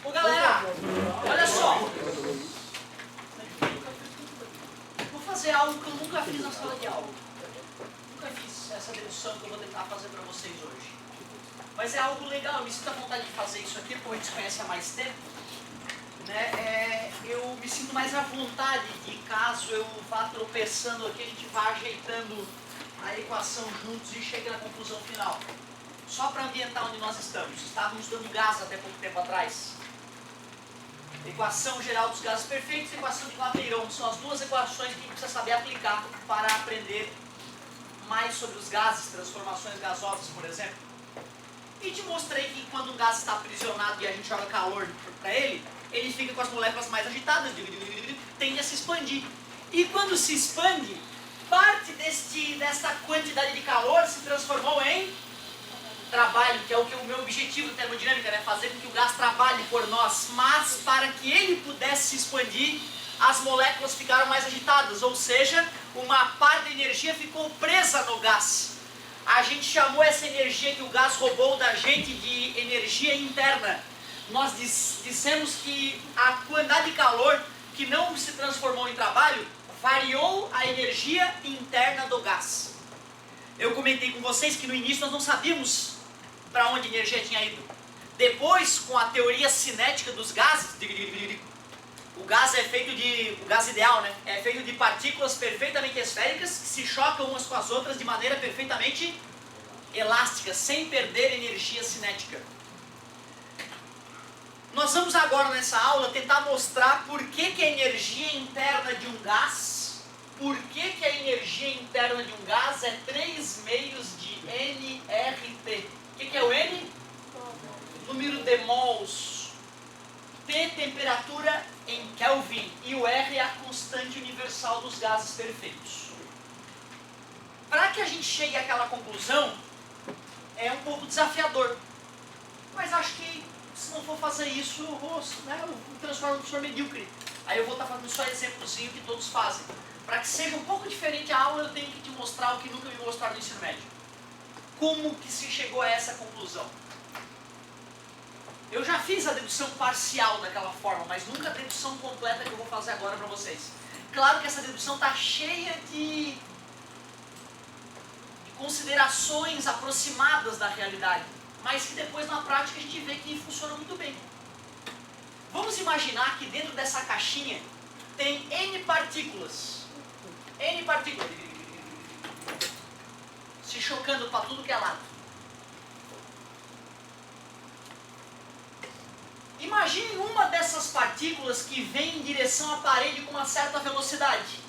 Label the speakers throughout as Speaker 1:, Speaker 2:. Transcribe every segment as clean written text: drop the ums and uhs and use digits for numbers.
Speaker 1: Ô galera, olha só. Vou fazer algo que eu nunca fiz na sala de aula. Nunca fiz essa dedução que eu vou tentar fazer para vocês hoje. Mas é algo legal, eu me sinto à vontade de fazer isso aqui, porque a gente se conhece há mais tempo. Né? Eu me sinto mais à vontade de, caso eu vá tropeçando aqui, a gente vá ajeitando a equação juntos e chegue na conclusão final. Só para ambientar onde nós estamos. Estávamos estudando gás até pouco tempo atrás. Equação geral dos gases perfeitos e equação de Clapeyron. São as duas equações que a gente precisa saber aplicar para aprender mais sobre os gases, transformações gasosas, por exemplo. E te mostrei que quando um gás está aprisionado e a gente joga calor para ele, ele fica com as moléculas mais agitadas, tende a se expandir. E quando se expande, parte dessa quantidade de calor se transformou em trabalho, que é o meu objetivo da termodinâmica, né? Fazer com que o gás trabalhe por nós. Mas para que ele pudesse se expandir, as moléculas ficaram mais agitadas, ou seja, uma parte da energia ficou presa no gás. A gente chamou essa energia que o gás roubou da gente de energia interna. Nós dissemos que a quantidade de calor que não se transformou em trabalho variou a energia interna do gás. Eu comentei com vocês que no início nós não sabíamos para onde a energia tinha ido. Depois, com a teoria cinética dos gases, o gás ideal, né? É feito de partículas perfeitamente esféricas que se chocam umas com as outras de maneira perfeitamente elástica, sem perder energia cinética. Nós vamos agora nessa aula tentar mostrar por que a energia interna de um gás, a energia interna de um gás é 3 meios de nRT. O que é o N? Número de mols. T, temperatura em Kelvin. E o R é a constante universal dos gases perfeitos. Para que a gente chegue àquela conclusão, é um pouco desafiador. Mas acho que se não for fazer isso, eu vou transformar no professor medíocre. Aí eu vou estar fazendo só exemplozinho que todos fazem. Para que seja um pouco diferente a aula, eu tenho que te mostrar o que nunca me mostraram no ensino médio. Como que se chegou a essa conclusão? Eu já fiz a dedução parcial daquela forma, mas nunca a dedução completa que eu vou fazer agora para vocês. Claro que essa dedução está cheia de considerações aproximadas da realidade, mas que depois na prática a gente vê que funciona muito bem. Vamos imaginar que dentro dessa caixinha tem N partículas. N partículas. Se chocando para tudo que é lado. Imagine uma dessas partículas que vem em direção à parede com uma certa velocidade.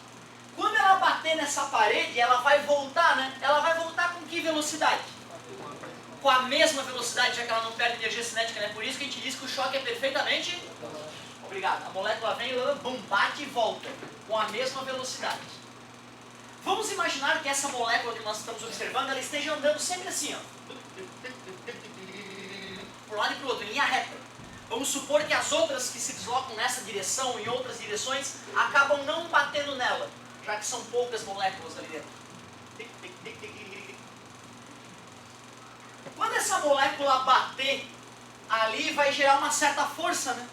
Speaker 1: Quando ela bater nessa parede, ela vai voltar, né? Ela vai voltar com que velocidade? Com a mesma velocidade, já que ela não perde energia cinética, né? Por isso que a gente diz que o choque é perfeitamente... Obrigado. A molécula vem, bum, bate e volta com a mesma velocidade. Vamos imaginar que essa molécula que nós estamos observando, ela esteja andando sempre assim, ó. Por um lado e para o outro, em linha reta. Vamos supor que as outras que se deslocam nessa direção, em outras direções, acabam não batendo nela, já que são poucas moléculas ali dentro. Quando essa molécula bater ali, vai gerar uma certa força, né?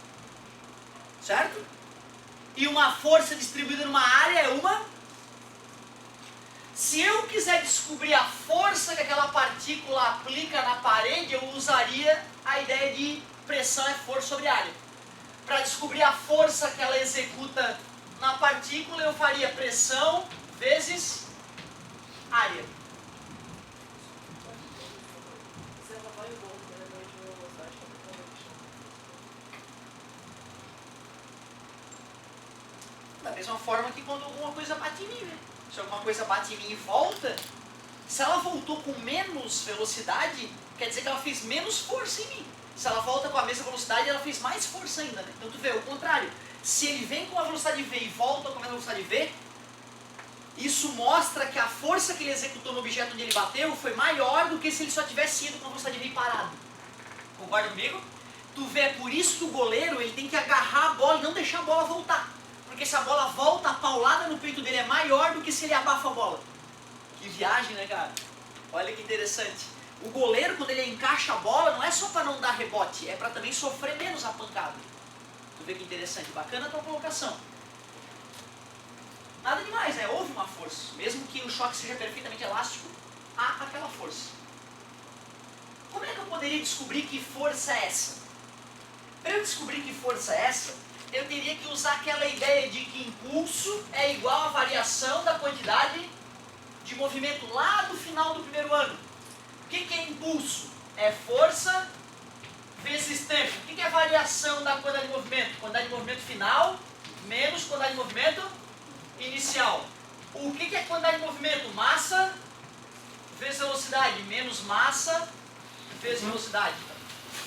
Speaker 1: Certo? E uma força distribuída numa área é uma... Se eu quiser descobrir a força que aquela partícula aplica na parede, eu usaria a ideia de pressão é força sobre área. Para descobrir a força que ela executa na partícula, eu faria pressão vezes área. Da mesma forma que quando alguma coisa bate em mim, né? Se alguma coisa bate em mim e volta, se ela voltou com menos velocidade, quer dizer que ela fez menos força em mim. Se ela volta com a mesma velocidade, ela fez mais força ainda, né? Então tu vê, o contrário. Se ele vem com a velocidade V e volta com a mesma velocidade V, isso mostra que a força que ele executou no objeto onde ele bateu foi maior do que se ele só tivesse ido com a velocidade V e parado. Concorda comigo? Tu vê, é por isso que o goleiro ele tem que agarrar a bola e não deixar a bola voltar. Porque se a bola volta, a paulada no peito dele é maior do que se ele abafa a bola. Que viagem, né, cara? Olha que interessante. O goleiro, quando ele encaixa a bola, não é só para não dar rebote, é para também sofrer menos a pancada. Tu vê que interessante, bacana a tua colocação. Nada demais, né? Houve uma força. Mesmo que o choque seja perfeitamente elástico, há aquela força. Como é que eu poderia descobrir que força é essa? Para eu descobrir que força é essa, eu teria que usar aquela ideia de que impulso é igual à variação da quantidade de movimento lá do final do primeiro ano. O que é impulso? É força vezes tempo. O que é variação da quantidade de movimento? Quantidade de movimento final menos quantidade de movimento inicial. O que é quantidade de movimento? Massa vezes velocidade, menos massa vezes velocidade.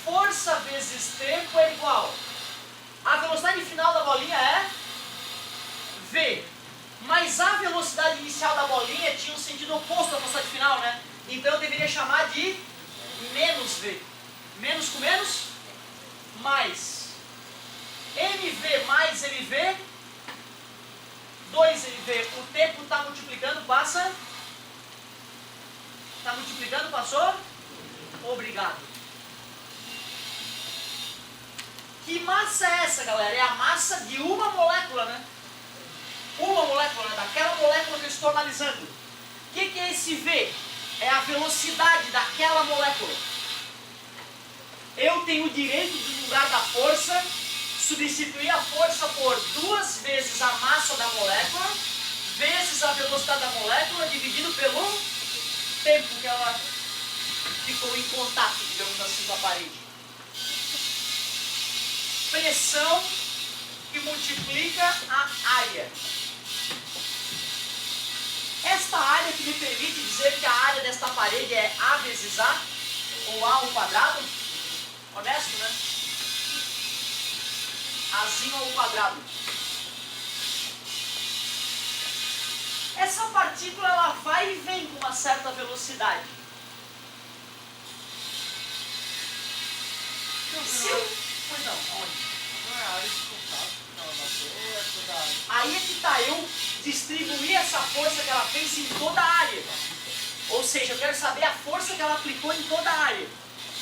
Speaker 1: Força vezes tempo é igual. A velocidade final da bolinha é V. Mas a velocidade inicial da bolinha tinha um sentido oposto à velocidade final, né? Então eu deveria chamar de menos V. Menos com menos? Mais. MV mais MV, 2MV. O tempo está multiplicando, passa? Está multiplicando, passou? Obrigado. Que massa é essa, galera? É a massa de uma molécula, né? Uma molécula, né? Daquela molécula que eu estou analisando. O que é esse V? É a velocidade daquela molécula. Eu tenho o direito de, no lugar da força, substituir a força por 2 vezes a massa da molécula, vezes a velocidade da molécula, dividido pelo tempo que ela ficou em contato, digamos assim, com a parede. Pressão que multiplica a área. Esta área que me permite dizer que a área desta parede é A vezes A, ou A ao quadrado. Honesto, né? Azinho ao quadrado. Essa partícula ela vai e vem com uma certa velocidade. Se eu... Pois não, onde?
Speaker 2: Não é a área de contato, não, é toda a área.
Speaker 1: Aí é que tá, eu distribuir essa força que ela fez em toda a área. Ou seja, eu quero saber a força que ela aplicou em toda a área.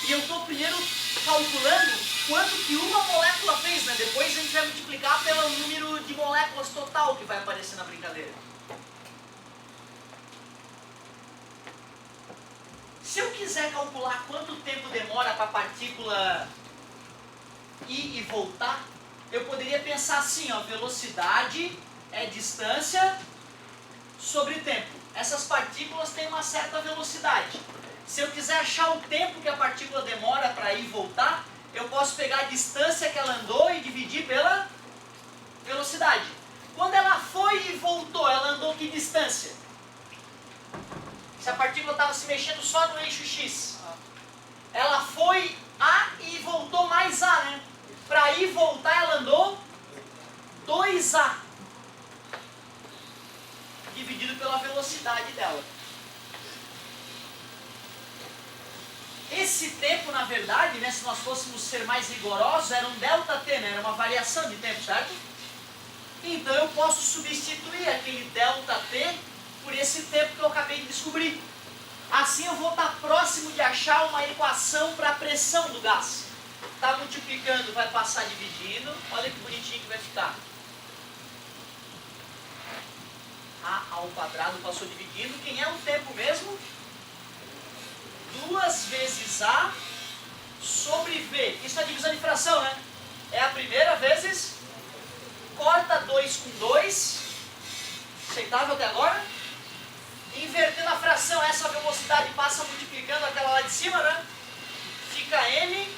Speaker 1: E eu estou primeiro calculando quanto que uma molécula fez, né? Depois a gente vai multiplicar pelo número de moléculas total que vai aparecer na brincadeira. Se eu quiser calcular quanto tempo demora para a partícula ir e voltar, eu poderia pensar assim, ó, velocidade é distância sobre tempo. Essas partículas têm uma certa velocidade. Se eu quiser achar o tempo que a partícula demora para ir e voltar, eu posso pegar a distância que ela andou e dividir pela velocidade. Quando ela foi e voltou, ela andou que distância? Se a partícula estava se mexendo só no eixo X, ela foi A e voltou mais A, né? Para ir e voltar, ela andou 2A, dividido pela velocidade dela. Esse tempo, na verdade, né, se nós fôssemos ser mais rigorosos, era um ΔT, né? Era uma variação de tempo, certo? Então eu posso substituir aquele ΔT por esse tempo que eu acabei de descobrir. Assim eu vou estar próximo de achar uma equação para a pressão do gás. Está multiplicando, vai passar dividindo. Olha que bonitinho que vai ficar. A ao quadrado passou dividindo. Quem é o tempo mesmo? 2 vezes A sobre V. Isso é divisão de fração, né? É a primeira vezes. Corta 2 com 2. Aceitável até agora? Invertendo a fração, essa velocidade passa multiplicando aquela lá de cima, né? Fica M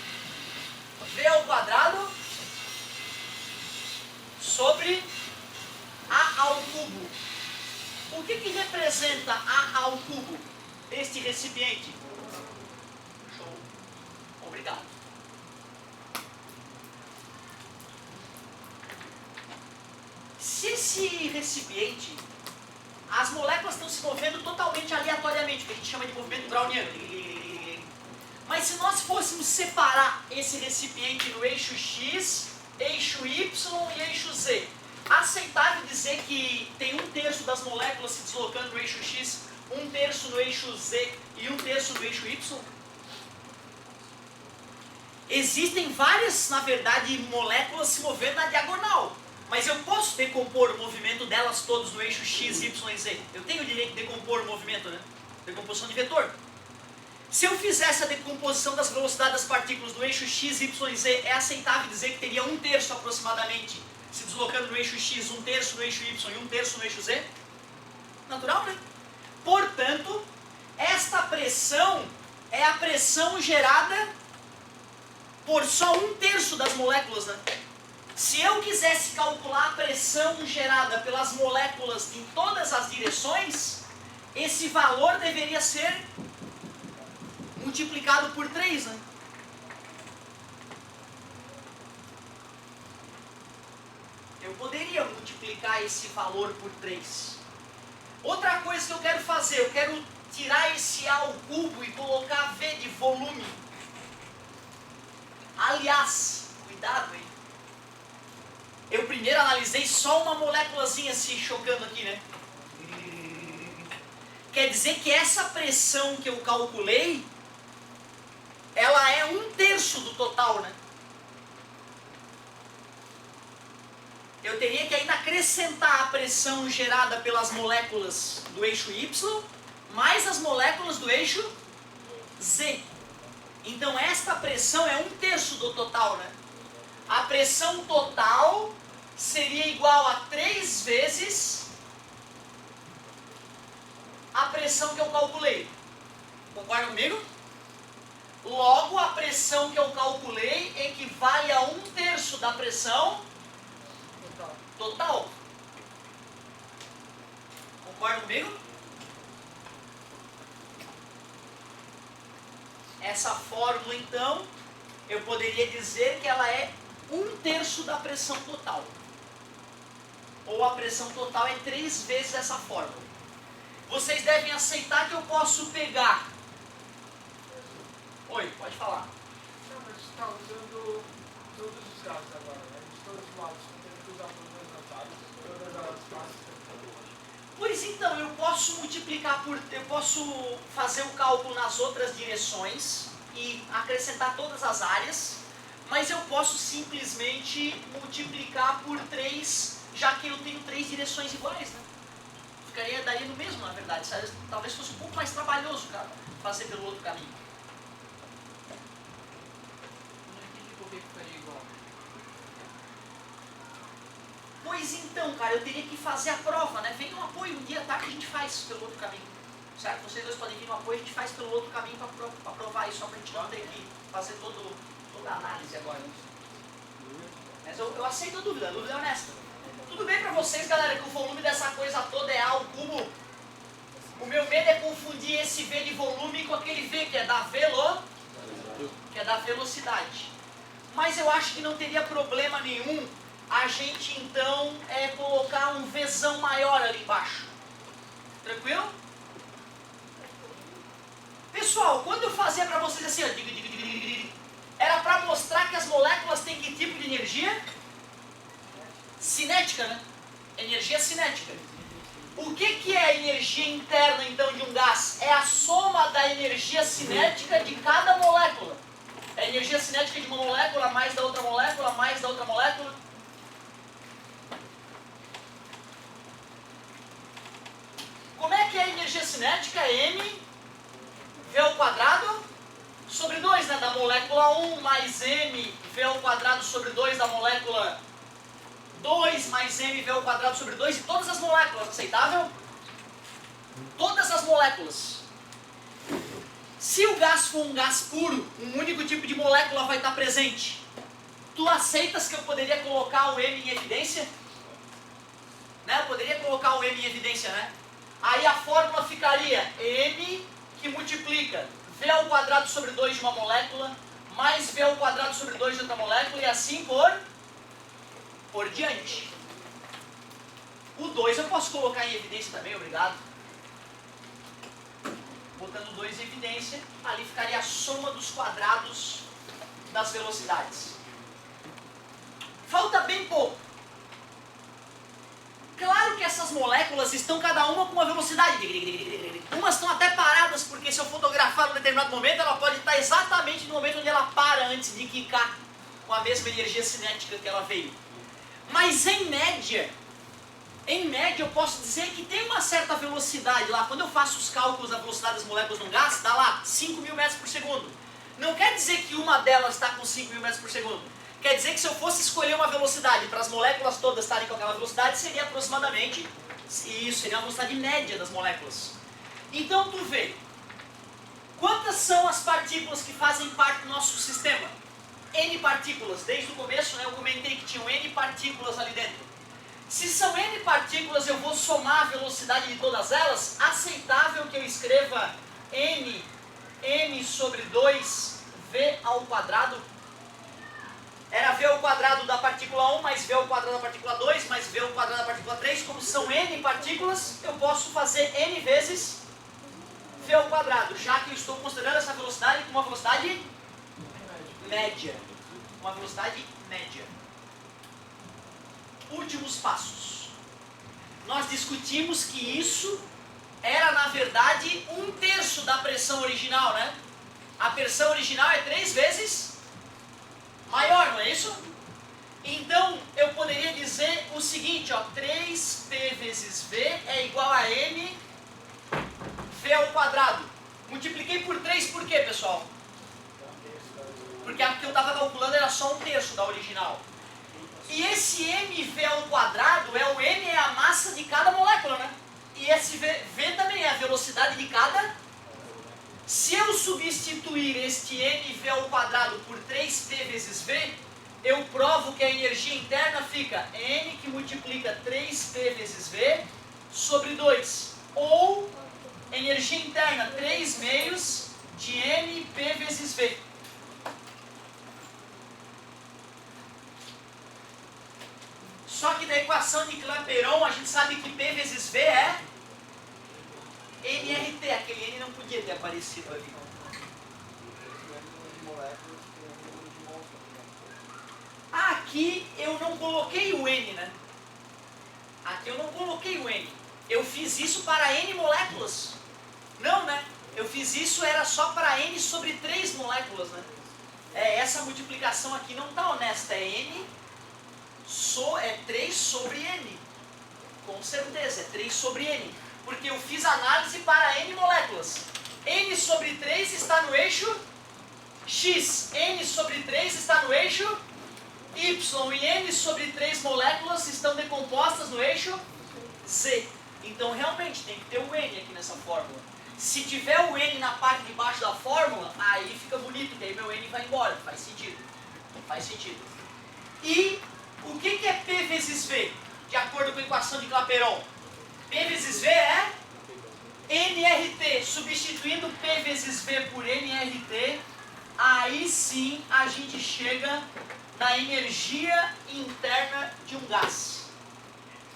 Speaker 1: V ao quadrado sobre A ao cubo. O que representa A ao cubo? Este recipiente. Show. Obrigado. Se esse recipiente, as moléculas estão se movendo totalmente aleatoriamente, que a gente chama de movimento browniano. Mas se nós fôssemos separar esse recipiente no eixo X, eixo Y e eixo Z, aceitável dizer que tem 1/3 das moléculas se deslocando no eixo X, 1/3 terço no eixo Z e 1/3 no eixo Y? Existem várias, na verdade, moléculas se movendo na diagonal. Mas eu posso decompor o movimento delas todas no eixo X, Y e Z. Eu tenho o direito de decompor o movimento, né? Decomposição de vetor. Se eu fizesse a decomposição das velocidades das partículas no eixo X, Y e Z, é aceitável dizer que teria 1/3 aproximadamente se deslocando no eixo X, 1/3 no eixo Y e 1/3 no eixo Z? Natural, né? Portanto, esta pressão é a pressão gerada por só 1/3 das moléculas, né? Se eu quisesse calcular a pressão gerada pelas moléculas em todas as direções, esse valor deveria ser multiplicado por 3, né? Eu poderia multiplicar esse valor por 3. Outra coisa que eu quero fazer, eu quero tirar esse A ao cubo e colocar V de volume. Aliás, cuidado, hein? Eu primeiro analisei só uma moléculazinha se chocando aqui, né? Quer dizer que essa pressão que eu calculei, ela é 1/3 do total, né? Eu teria que ainda acrescentar a pressão gerada pelas moléculas do eixo Y, mais as moléculas do eixo Z. Então esta pressão é 1/3 do total, né? A pressão total seria igual a 3 vezes a pressão que eu calculei. Concorda comigo? Logo, a pressão que eu calculei equivale a 1/3 da pressão total. Concorda comigo? Essa fórmula, então, eu poderia dizer que ela é 1/3 da pressão total. Ou a pressão total é 3 vezes essa fórmula. Vocês devem aceitar que eu posso pegar... Oi, pode falar.
Speaker 2: Não, mas você está usando todos os gases agora, né? De todos os lados. Você tem que usar todas as áreas, todas as massas.
Speaker 1: Pois então, eu posso multiplicar por... Eu posso fazer o cálculo nas outras direções e acrescentar todas as áreas, mas eu posso simplesmente multiplicar por 3, já que eu tenho 3 direções iguais, né? Daria no mesmo, na verdade. Talvez fosse um pouco mais trabalhoso, cara, fazer pelo outro caminho.
Speaker 2: Não entendi por que ficaria igual.
Speaker 1: Pois então, cara, eu teria que fazer a prova, né? Vem no apoio um dia, tá? Que a gente faz pelo outro caminho. Certo? Vocês dois podem vir no apoio, a gente faz pelo outro caminho para provar isso, só pra gente não ter que fazer toda a análise agora. Mas eu aceito a dúvida é honesta. Tudo bem pra vocês, galera, que o volume dessa coisa toda é A ao cubo? O meu medo é confundir esse V de volume com aquele V que é da velocidade. Mas eu acho que não teria problema nenhum a gente então colocar um Vzão maior ali embaixo. Tranquilo? Pessoal, quando eu fazia pra vocês assim, ó, era pra mostrar que as moléculas têm que tipo de energia? Cinética, né? Energia cinética. O que é a energia interna, então, de um gás? É a soma da energia cinética de cada molécula. É a energia cinética de uma molécula, mais da outra molécula, mais da outra molécula. Como é que é a energia cinética? M V ao quadrado sobre 2, né? Da molécula 1 mais M V ao quadrado sobre 2 da molécula 2 mais mv ao quadrado sobre 2 e todas as moléculas, aceitável? Todas as moléculas. Se o gás for um gás puro, um único tipo de molécula vai estar presente. Tu aceitas que eu poderia colocar o M em evidência? Né? Eu poderia colocar o M em evidência, né? Aí a fórmula ficaria M que multiplica V ao quadrado sobre 2 de uma molécula, mais V ao quadrado sobre 2 de outra molécula, e assim por diante. O 2 eu posso colocar em evidência também, obrigado. Botando o 2 em evidência, ali ficaria a soma dos quadrados das velocidades. Falta bem pouco. Claro que essas moléculas estão cada uma com uma velocidade. Umas estão até paradas. fotografar num determinado momento, ela pode estar exatamente no momento onde ela para antes de quicar com a mesma energia cinética que ela veio. Mas em média eu posso dizer que tem uma certa velocidade lá. Quando eu faço os cálculos da velocidade das moléculas num gás, dá lá 5.000 metros por segundo. Não quer dizer que uma delas está com 5.000 metros por segundo. Quer dizer que se eu fosse escolher uma velocidade para as moléculas todas estarem com aquela velocidade, seria aproximadamente, isso seria a velocidade média das moléculas. Então tu vê, quantas são as partículas que fazem parte do nosso sistema? N partículas. Desde o começo, né, eu comentei que tinham N partículas ali dentro. Se são N partículas, eu vou somar a velocidade de todas elas. Aceitável que eu escreva m sobre 2v ao quadrado? Era v ao quadrado da partícula 1 mais v ao quadrado da partícula 2 mais v ao quadrado da partícula 3. Como são N partículas, eu posso fazer N vezes v ao quadrado, já que eu estou considerando essa velocidade como uma velocidade média. Uma velocidade média. Últimos passos. Nós discutimos que isso era, na verdade, 1/3 da pressão original, né? A pressão original é 3 vezes maior, não é isso? Então, eu poderia dizer o seguinte, ó, 3p vezes v é igual a m v ao quadrado. Multipliquei por 3 por quê, pessoal? Porque a que eu estava calculando era só 1/3 da original. E esse mv ao quadrado, o m é a massa de cada molécula, né? E esse v também é a velocidade de cada. Se eu substituir este mv ao quadrado por 3p vezes v, eu provo que a energia interna fica n que multiplica 3p vezes v sobre 2. Ou energia interna 3 meios de mp vezes v. Só que da equação de Clapeyron, a gente sabe que P vezes V é nRT. Aquele N não podia ter aparecido ali. Aqui eu não coloquei o N, né? Aqui eu não coloquei o N. Eu fiz isso para N moléculas. Não, né? Eu fiz isso, era só para N sobre 3 moléculas, né? Essa multiplicação aqui não está honesta. É N... é 3 sobre N. Com certeza, é 3 sobre N. Porque eu fiz análise para N moléculas. N sobre 3 está no eixo X. N sobre 3 está no eixo Y. E N sobre 3 moléculas estão decompostas no eixo Z. Então realmente tem que ter o N aqui nessa fórmula. Se tiver o N na parte de baixo da fórmula, aí fica bonito, que aí meu N vai embora. Faz sentido. Faz sentido. E o que é P vezes V, de acordo com a equação de Clapeyron? P vezes V é nRT. Substituindo P vezes V por nRT, aí sim a gente chega na energia interna de um gás.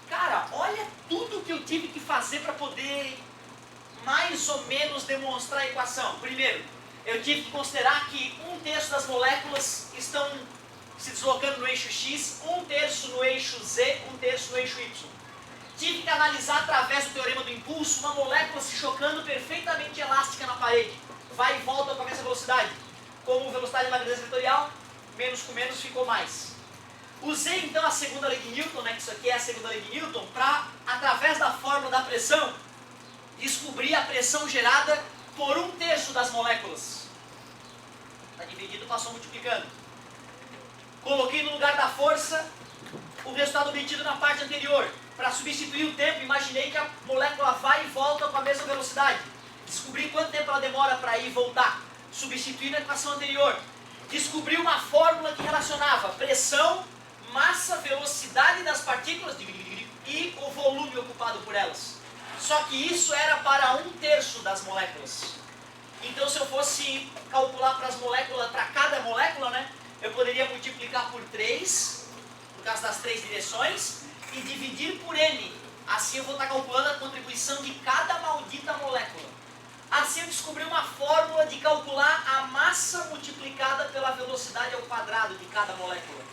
Speaker 1: Cara, olha tudo que eu tive que fazer para poder mais ou menos demonstrar a equação. Primeiro, eu tive que considerar que 1/3 das moléculas estão se deslocando no eixo X, 1/3 no eixo Z, 1/3 no eixo Y. Tive que analisar através do teorema do impulso uma molécula se chocando perfeitamente elástica na parede. Vai e volta com a mesma velocidade. Como velocidade de magnetizador vetorial, menos com menos ficou mais. Usei então a segunda lei de Newton, né, que isso aqui é a segunda lei de Newton, para, através da fórmula da pressão, descobrir a pressão gerada por 1/3 das moléculas. Está dividido, passou multiplicando. Coloquei no lugar da força o resultado obtido na parte anterior. Para substituir o tempo, imaginei que a molécula vai e volta com a mesma velocidade. Descobri quanto tempo ela demora para ir e voltar. Substituí na equação anterior. Descobri uma fórmula que relacionava pressão, massa, velocidade das partículas e o volume ocupado por elas. Só que isso era para 1/3 das moléculas. Então, se eu fosse calcular para cada molécula, né, eu poderia multiplicar por 3, por causa das 3 direções, e dividir por N. Assim eu vou estar calculando a contribuição de cada maldita molécula. Assim eu descobri uma fórmula de calcular a massa multiplicada pela velocidade ao quadrado de cada molécula.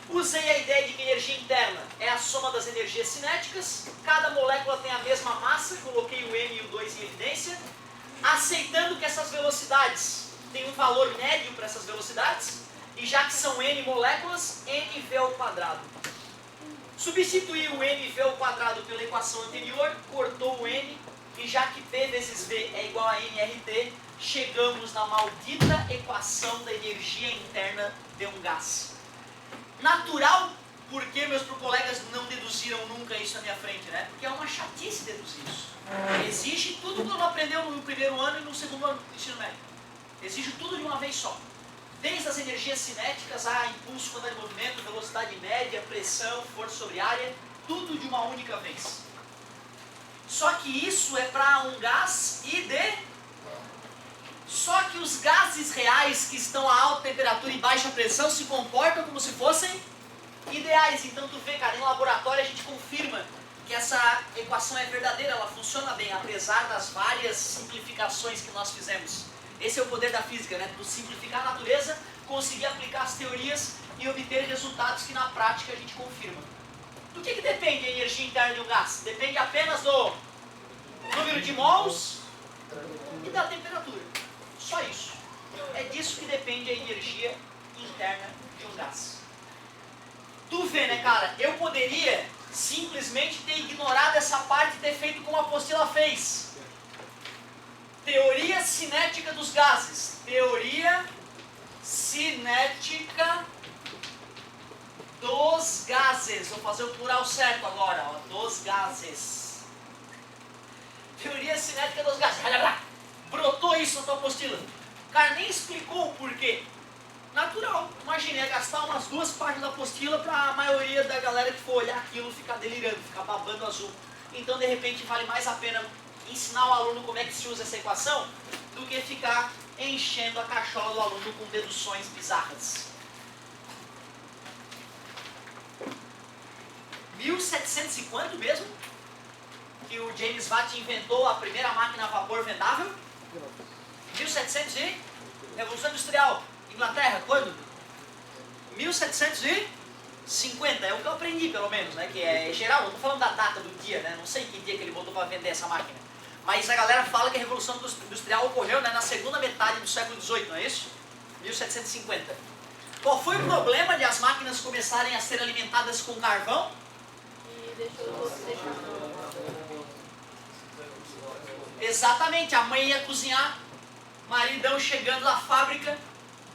Speaker 1: Usei a ideia de que a energia interna é a soma das energias cinéticas. Cada molécula tem a mesma massa, coloquei o M e o 2 em evidência. aceitando que essas velocidades têm um valor médio para essas velocidades, e já que são n moléculas, nV ao quadrado. Substituir o nV ao quadrado pela equação anterior, cortou o n, e já que P vezes V é igual a nRT, chegamos na maldita equação da energia interna de um gás. Natural, porque meus colegas não deduziram nunca isso na minha frente, né? Porque é uma chatice deduzir isso. Exige tudo que eu não aprendeu no primeiro ano e no segundo ano do ensino médio. Exige tudo de uma vez só. Desde as energias cinéticas, a impulso, quantidade de movimento, velocidade média, pressão, força sobre área, tudo de uma única vez. Só que isso é para um gás Só que os gases reais que estão a alta temperatura e baixa pressão se comportam como se fossem ideais. Então tu vê, cara, em laboratório a gente confirma que essa equação é verdadeira, ela funciona bem, apesar das várias simplificações que nós fizemos. Esse é o poder da física, né? Tu simplificar a natureza, conseguir aplicar as teorias e obter resultados que na prática a gente confirma. Do que depende a energia interna de um gás? Depende apenas do número de mols e da temperatura. Só isso. É disso que depende a energia interna de um gás. Tu vê, né, cara? Eu poderia simplesmente ter ignorado essa parte e ter feito como a apostila fez. Teoria cinética dos gases. Teoria cinética dos gases. Vou fazer o plural certo agora, ó. Dos gases. Teoria cinética dos gases. Brotou isso na tua apostila. O cara nem explicou o porquê. Natural. Imagina, ia gastar umas 2 páginas da apostila para a maioria da galera que for olhar aquilo ficar delirando, ficar babando azul. Então, de repente, vale mais a pena ensinar o aluno como é que se usa essa equação do que ficar enchendo a cachola do aluno com deduções bizarras. 1700 e quanto mesmo? Que o James Watt inventou a primeira máquina a vapor vendável? 1700 e... Revolução Industrial. Inglaterra, quando? 1750, é o que eu aprendi pelo menos, né? Que é geral, não tô falando da data do dia, né? Não sei que dia que ele botou para vender essa máquina. Mas a galera fala que a Revolução Industrial ocorreu, né, na segunda metade do século XVIII, não é isso? 1750. Qual foi o problema de as máquinas começarem a ser alimentadas com carvão? Exatamente, a mãe ia cozinhar, maridão chegando na fábrica,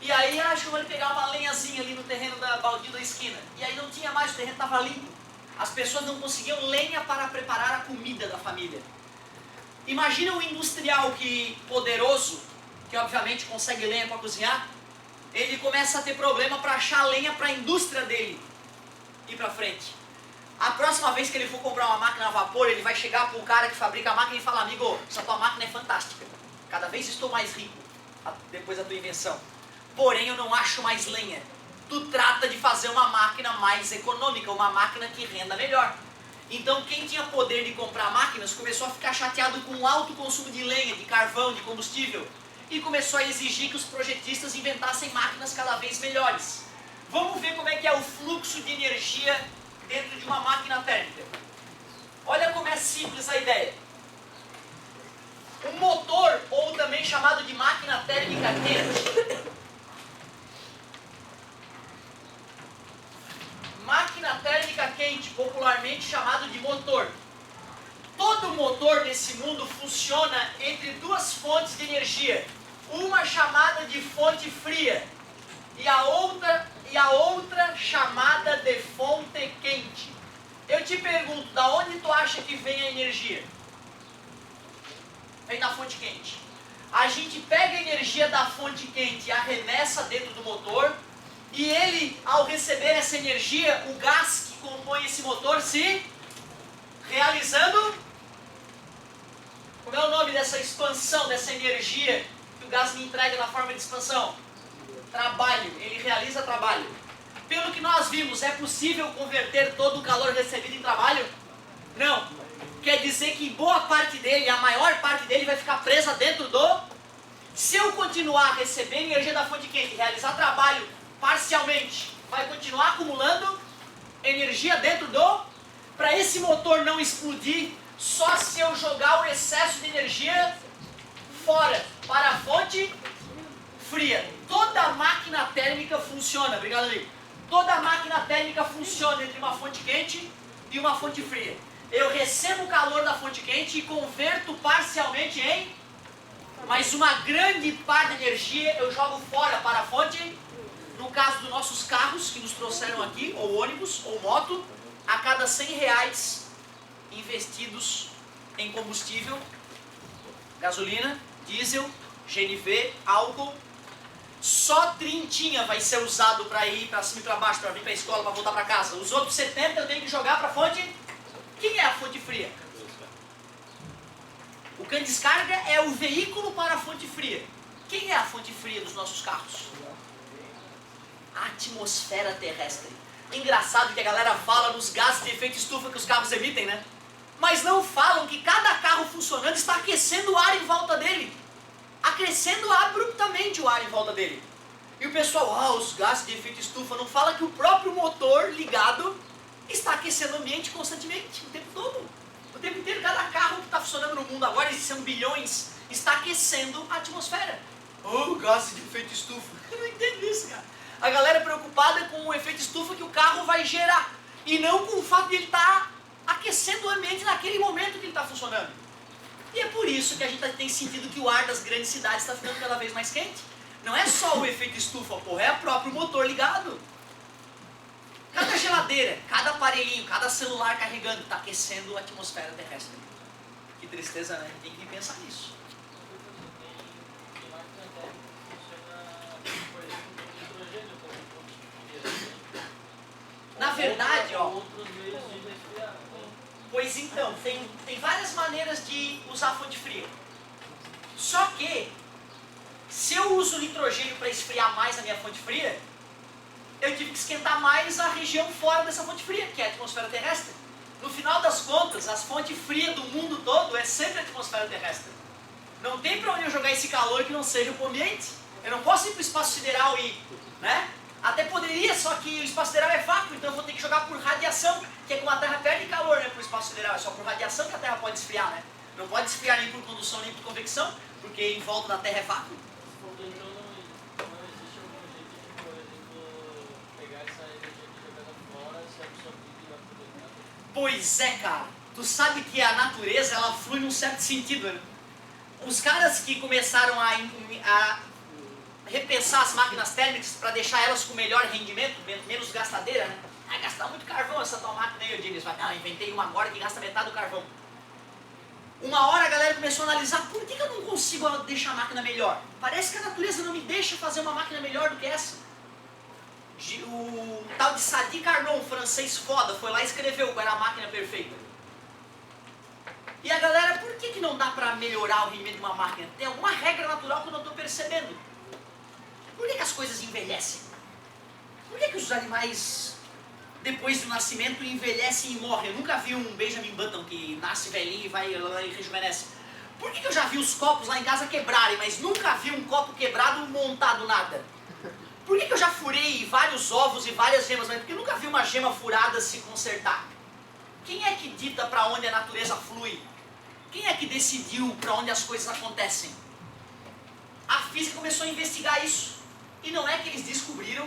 Speaker 1: e aí acho que ele pegar uma lenhazinha ali no terreno da baldio da esquina. E aí não tinha mais, o terreno estava limpo. As pessoas não conseguiam lenha para preparar a comida da família. Imagina um industrial poderoso, que obviamente consegue lenha para cozinhar, ele começa a ter problema para achar lenha para a indústria dele ir para frente. A próxima vez que ele for comprar uma máquina a vapor, ele vai chegar para o cara que fabrica a máquina e falar: amigo, essa tua máquina é fantástica. Cada vez estou mais rico depois da tua invenção. Porém, eu não acho mais lenha. Tu trata de fazer uma máquina mais econômica, uma máquina que renda melhor. Então, quem tinha poder de comprar máquinas começou a ficar chateado com o alto consumo de lenha, de carvão, de combustível. E começou a exigir que os projetistas inventassem máquinas cada vez melhores. Vamos ver como é que é o fluxo de energia dentro de uma máquina térmica. Olha como é simples a ideia. Um motor, ou também chamado de máquina térmica quente. Máquina térmica quente, popularmente chamado de motor. Todo motor nesse mundo funciona entre duas fontes de energia. Uma chamada de fonte fria e a outra chamada de fonte quente. Eu te pergunto, da onde tu acha que vem a energia? Vem da fonte quente. A gente pega a energia da fonte quente e arremessa dentro do motor, e ele, ao receber essa energia, o gás que compõe esse motor se realizando. Como é o nome dessa expansão, dessa energia que o gás me entrega na forma de expansão? Trabalho. Ele realiza trabalho. Pelo que nós vimos, é possível converter todo o calor recebido em trabalho? Não. Quer dizer que boa parte dele, a maior parte dele, vai ficar presa dentro do... Se eu continuar a receber energia da fonte quente e realizar trabalho parcialmente, vai continuar acumulando energia dentro do... Para esse motor não explodir, só se eu jogar o excesso de energia fora para a fonte fria. Toda máquina térmica funciona, obrigado amigo. Toda máquina térmica funciona entre uma fonte quente e uma fonte fria. Eu recebo o calor da fonte quente e converto parcialmente em, mas uma grande parte de energia eu jogo fora para a fonte. No caso dos nossos carros que nos trouxeram aqui, ou ônibus, ou moto, a cada R$100 investidos em combustível, gasolina, diesel, GNV, álcool, só 30 vai ser usado para ir para cima e para baixo, para vir para a escola, para voltar para casa. Os outros 70 eu tenho que jogar para a fonte. Quem é a fonte fria? O cano de descarga é o veículo para a fonte fria. Quem é a fonte fria dos nossos carros? A atmosfera terrestre. Engraçado que a galera fala nos gases de efeito estufa que os carros emitem, né? Mas não falam que cada carro funcionando está aquecendo o ar em volta dele. Aquecendo abruptamente o ar em volta dele. E o pessoal, os gases de efeito estufa, não fala que o próprio motor ligado está aquecendo o ambiente constantemente, o tempo todo. O tempo inteiro, cada carro que está funcionando no mundo agora, existem bilhões, está aquecendo a atmosfera. Oh, gases de efeito estufa. Eu não entendo isso, cara. A galera é preocupada com o efeito estufa que o carro vai gerar. E não com o fato de ele estar aquecendo o ambiente naquele momento que ele está funcionando. E é por isso que a gente tem sentido que o ar das grandes cidades está ficando cada vez mais quente. Não é só o efeito estufa, porra, é o próprio motor ligado. Cada geladeira, cada aparelhinho, cada celular carregando está aquecendo a atmosfera terrestre. Que tristeza, né? Tem que pensar nisso. Na verdade, ó. Pois então, tem várias maneiras de usar a fonte fria. Só que, se eu uso nitrogênio para esfriar mais a minha fonte fria, eu tive que esquentar mais a região fora dessa fonte fria, que é a atmosfera terrestre. No final das contas, as fontes frias do mundo todo é sempre a atmosfera terrestre. Não tem para onde eu jogar esse calor que não seja para o ambiente. Eu não posso ir para o espaço sideral e, né? Até poderia, só que o espaço sideral é vácuo, então eu vou ter que jogar por radiação, que é como a Terra perde calor, né, por espaço sideral, é só por radiação que a Terra pode esfriar, né? Não pode esfriar nem por condução nem por convecção, porque em volta da Terra é vácuo.
Speaker 3: Então não existe algum jeito de, por exemplo, pegar essa energia que é jogada fora, se absorver e aproveitar?
Speaker 1: Pois é, cara. Tu sabe que a natureza, ela flui num certo sentido, né? Os caras que começaram a repensar as máquinas térmicas para deixar elas com melhor rendimento, menos gastadeira, né? Ah, gastar muito carvão essa tua máquina aí, eu digo, eles falam, não, inventei uma agora que gasta metade do carvão. Uma hora a galera começou a analisar, por que eu não consigo deixar a máquina melhor? Parece que a natureza não me deixa fazer uma máquina melhor do que essa. O tal de Sadi Carnot, um francês foda, foi lá e escreveu qual era a máquina perfeita. E a galera, por que não dá para melhorar o rendimento de uma máquina? Tem alguma regra natural que eu não estou percebendo. Por que as coisas envelhecem? Por que os animais, depois do nascimento, envelhecem e morrem? Eu nunca vi um Benjamin Button que nasce velhinho e vai lá e rejuvenesce. Por que eu já vi os copos lá em casa quebrarem, mas nunca vi um copo quebrado montado nada? Por que eu já furei vários ovos e várias gemas, mas porque eu nunca vi uma gema furada se consertar? Quem é que dita para onde a natureza flui? Quem é que decidiu para onde as coisas acontecem? A física começou a investigar isso. E não é que eles descobriram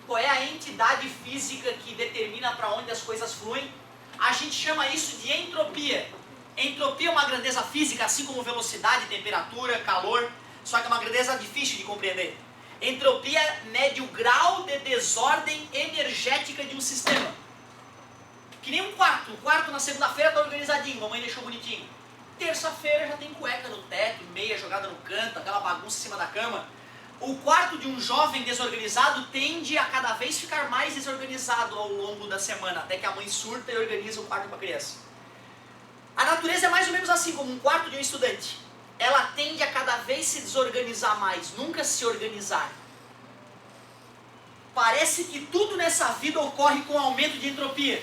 Speaker 1: qual é a entidade física que determina para onde as coisas fluem. A gente chama isso de entropia. Entropia é uma grandeza física, assim como velocidade, temperatura, calor, só que é uma grandeza difícil de compreender. Entropia mede o grau de desordem energética de um sistema. Que nem um quarto. O quarto na segunda-feira está organizadinho, mamãe deixou bonitinho. Terça-feira já tem cueca no teto, meia jogada no canto, aquela bagunça em cima da cama. O quarto de um jovem desorganizado tende a cada vez ficar mais desorganizado ao longo da semana, até que a mãe surta e organiza o quarto para a criança. A natureza é mais ou menos assim, como um quarto de um estudante. Ela tende a cada vez se desorganizar mais, nunca se organizar. Parece que tudo nessa vida ocorre com aumento de entropia.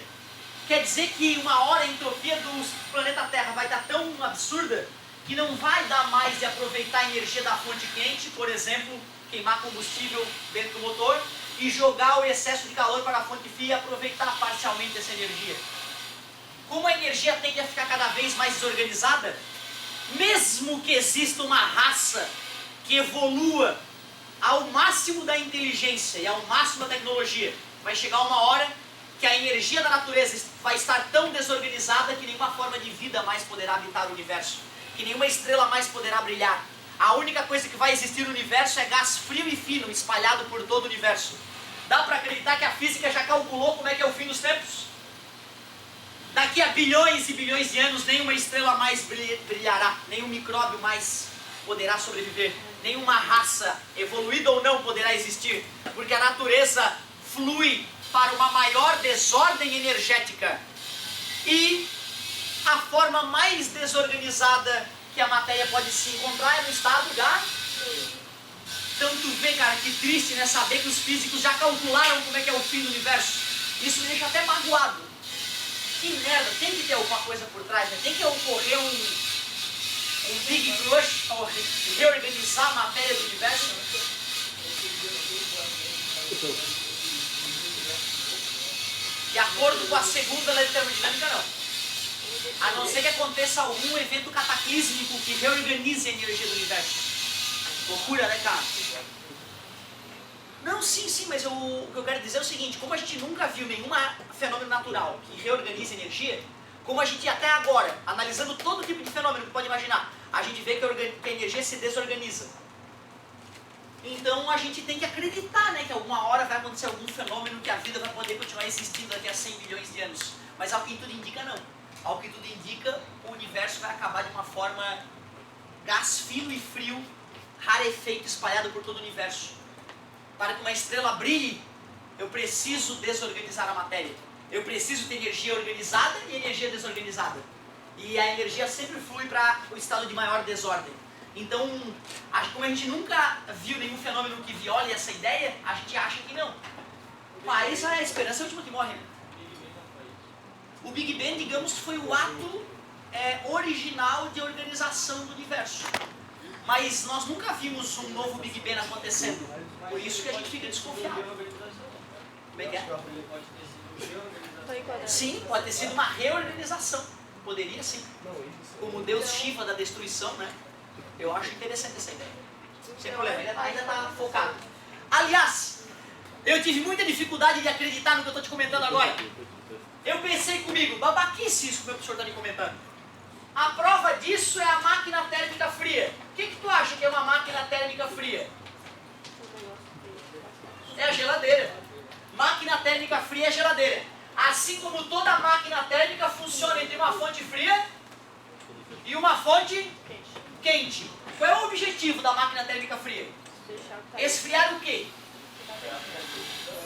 Speaker 1: Quer dizer que uma hora a entropia do planeta Terra vai estar tão absurda que não vai dar mais de aproveitar a energia da fonte quente, por exemplo, queimar combustível dentro do motor e jogar o excesso de calor para a fonte fria e aproveitar parcialmente essa energia. Como a energia tende a ficar cada vez mais desorganizada, mesmo que exista uma raça que evolua ao máximo da inteligência e ao máximo da tecnologia, vai chegar uma hora que a energia da natureza vai estar tão desorganizada que nenhuma forma de vida mais poderá habitar o universo, que nenhuma estrela mais poderá brilhar. A única coisa que vai existir no universo é gás frio e fino espalhado por todo o universo. Dá para acreditar que a física já calculou como é que é o fim dos tempos? Daqui a bilhões e bilhões de anos, nenhuma estrela mais brilhará, nenhum micróbio mais poderá sobreviver, nenhuma raça, evoluída ou não, poderá existir, porque a natureza flui para uma maior desordem energética. E a forma mais desorganizada que a matéria pode se encontrar é no estado gasoso. Então tu vê, cara, que triste, né, saber que os físicos já calcularam como é que é o fim do universo. Isso me deixa até magoado. Que merda, tem que ter alguma coisa por trás, né? Tem que ocorrer um big rush para reorganizar a matéria do universo. De acordo com a segunda lei de termodinâmica, não. A não ser que aconteça algum evento cataclísmico que reorganize a energia do universo. Loucura, né, cara? Não, sim, mas o que eu quero dizer é o seguinte: como a gente nunca viu nenhum fenômeno natural que reorganize a energia, como a gente até agora, analisando todo tipo de fenômeno que pode imaginar, a gente vê que a energia se desorganiza. Então a gente tem que acreditar, né, que alguma hora vai acontecer algum fenômeno que a vida vai poder continuar existindo daqui a 100 milhões de anos. Mas ao que tudo indica, não. Ao que tudo indica, o universo vai acabar de uma forma gás fino e frio, rarefeito, espalhado por todo o universo. Para que uma estrela brilhe, eu preciso desorganizar a matéria. Eu preciso ter energia organizada e energia desorganizada. E a energia sempre flui para o estado de maior desordem. Então, como a gente nunca viu nenhum fenômeno que viole essa ideia, a gente acha que não. Mas a esperança é a última que morre, né? O Big Bang, digamos que foi o ato original de organização do universo. Mas nós nunca vimos um novo Big Bang acontecendo. Por isso que a gente fica desconfiado. Como é que é? Sim, pode ter sido uma reorganização. Poderia sim. Como o Deus Shiva da destruição, né? Eu acho interessante essa ideia. Sem problema, ainda está focado. Aliás, eu tive muita dificuldade de acreditar no que eu estou te comentando agora. Eu pensei comigo, babaquice isso que o meu professor está me comentando. A prova disso é a máquina térmica fria. O que tu acha que é uma máquina térmica fria? É a geladeira. Máquina térmica fria é a geladeira. Assim como toda máquina térmica funciona entre uma fonte fria e uma fonte quente. Qual é o objetivo da máquina térmica fria? Esfriar o quê?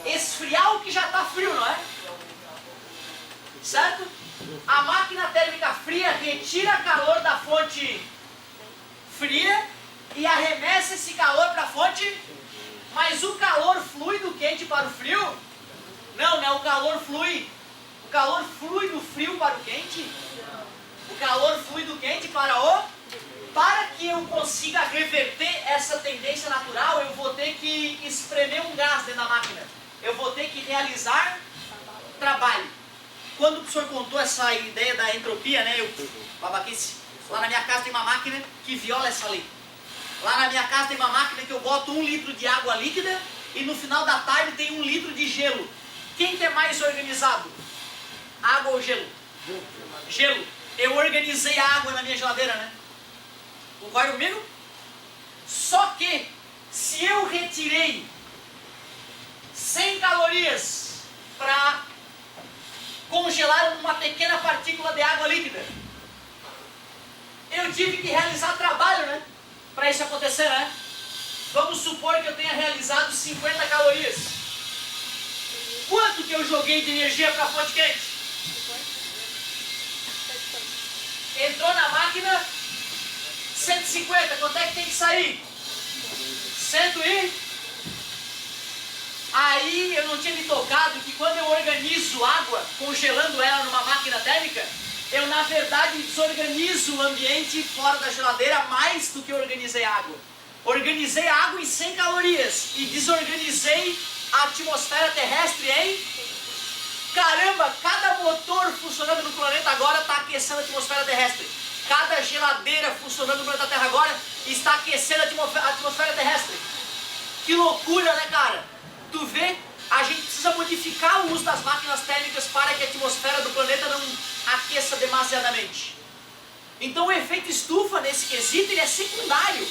Speaker 1: Esfriar o que já está frio, não é? Certo? A máquina térmica fria retira calor da fonte fria e arremessa esse calor para a fonte. Mas o calor flui do quente para o frio? Não, né? O calor flui do frio para o quente? O calor flui do quente para o... Para que eu consiga reverter essa tendência natural, eu vou ter que espremer um gás dentro da máquina. Eu vou ter que realizar trabalho. Quando o professor contou essa ideia da entropia, né? Babaquice. Lá na minha casa tem uma máquina que viola essa lei. Lá na minha casa tem uma máquina que eu boto 1 litro de água líquida e no final da tarde tem 1 litro de gelo. Quem que é mais organizado? Água ou gelo? Gelo. Eu organizei a água na minha geladeira, né? Concorda comigo? Só que, se eu retirei 100 calorias para congelar uma pequena partícula de água líquida, eu tive que realizar trabalho, né? Para isso acontecer, né? Vamos supor que eu tenha realizado 50 calorias. Quanto que eu joguei de energia para a fonte quente? Entrou na máquina 150, quanto é que tem que sair? 100 e... Aí eu não tinha me tocado que quando eu organizo água, congelando ela numa máquina térmica, eu na verdade desorganizo o ambiente fora da geladeira mais do que organizei a água. Organizei a água em 100 calorias e desorganizei a atmosfera terrestre em... Caramba, cada motor funcionando no planeta agora está aquecendo a atmosfera terrestre. cada geladeira funcionando no planeta Terra agora está aquecendo a atmosfera terrestre. Que loucura, né, cara? Tu vê, a gente precisa modificar o uso das máquinas térmicas para que a atmosfera do planeta não aqueça demasiadamente. Então o efeito estufa nesse quesito ele é secundário.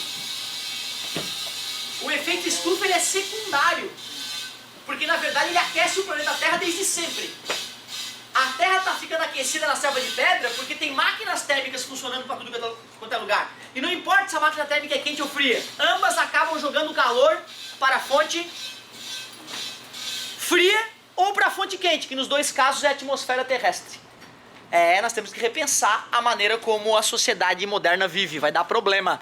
Speaker 1: O efeito estufa ele é secundário. Porque na verdade ele aquece o planeta Terra desde sempre. A Terra está ficando aquecida na selva de pedra porque tem máquinas térmicas funcionando para tudo quanto é lugar. E não importa se a máquina térmica é quente ou fria, ambas acabam jogando calor para a fonte fria ou para a fonte quente, que nos dois casos é a atmosfera terrestre. Nós temos que repensar a maneira como a sociedade moderna vive, vai dar problema.